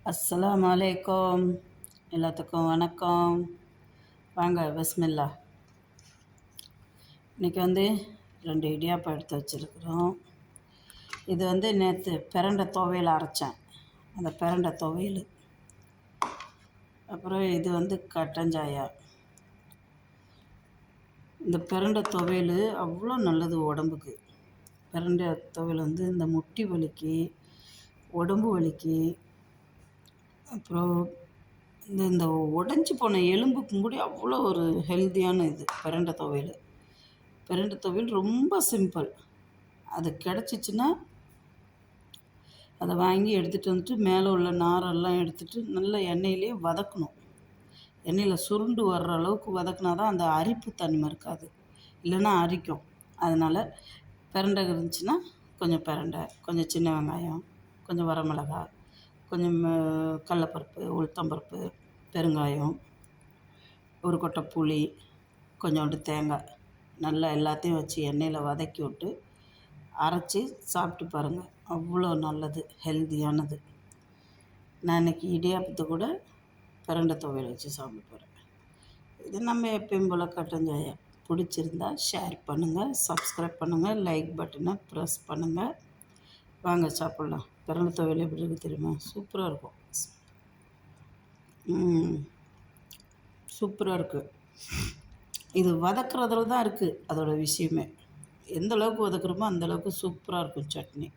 அஸ்ஸலாமு அலைக்கும். எல்லாத்துக்கும் வணக்கம். வாங்க பிஸ்மில்லா. இன்றைக்கி 2 இடியாப்பம் எடுத்து வச்சுருக்குறோம். இது நேற்று பிரண்டை துவையல் அரைச்சேன். அந்த பிரண்டை துவையல். அப்புறம் இது கட்டஞ்சாயா. இந்த பிரண்டை துவையல் அவ்வளோ நல்லது உடம்புக்கு. பிரண்டை துவையல் இந்த முட்டி வலிக்கு, உடம்பு வலிக்கு, அப்புறம் இந்த உடஞ்சி போன எலும்புக்கும் கூட அவ்வளோ ஒரு ஹெல்த்தியான பிரண்டை துவையல். பிரண்டை துவையல் ரொம்ப சிம்பிள். அது கிடச்சிச்சின்னா அதை வாங்கி எடுத்துகிட்டு வந்துட்டு மேலே உள்ள நாரெல்லாம் எடுத்துகிட்டு நல்லா எண்ணெயிலே வதக்கணும். எண்ணெயில் சுருண்டு வர்ற அளவுக்கு வதக்கினா தான் அந்த அரிப்பு தன்மை இருக்காது, இல்லைன்னா அரிக்கும். அதனால் பிரண்டை இருந்துச்சுன்னா கொஞ்சம் பிரண்டை, கொஞ்சம் சின்ன வெங்காயம், கொஞ்சம் வரமிளகாய், கொஞ்சம் கடலப்பருப்பு, உளுத்தம்பருப்பு, பெருங்காயம், ஒரு கொட்டை புளி, கொஞ்சோண்டு தேங்காய், நல்லா எல்லாத்தையும் வச்சு எண்ணெயில் வதக்கி விட்டு அரைச்சி சாப்பிட்டு பாருங்கள். அவ்வளோ நல்லது, ஹெல்த்தியானது. நான் இன்றைக்கி இடியாப்பத்தை கூட பிரண்டை துவையல் வச்சு சாப்பிட போகிறேன். இது நம்ம எப்பயும் போல் கட்டஞ்சாயா. பிடிச்சிருந்தா ஷேர் பண்ணுங்கள், சப்ஸ்கிரைப் பண்ணுங்கள், லைக் பட்டனை ப்ரெஸ் பண்ணுங்கள். வாங்க சாப்பிட்லாம். பிரண்டை துவையல் எப்படி இருக்குது தெரியுமா? சூப்பராக இருக்கும். சூப்பராக இருக்குது. இது வதக்குறதுல தான் இருக்குது அதோடய விஷயமே. எந்த அளவுக்கு வதக்குறோமோ அந்தளவுக்கு சூப்பராக இருக்கும் சட்னி.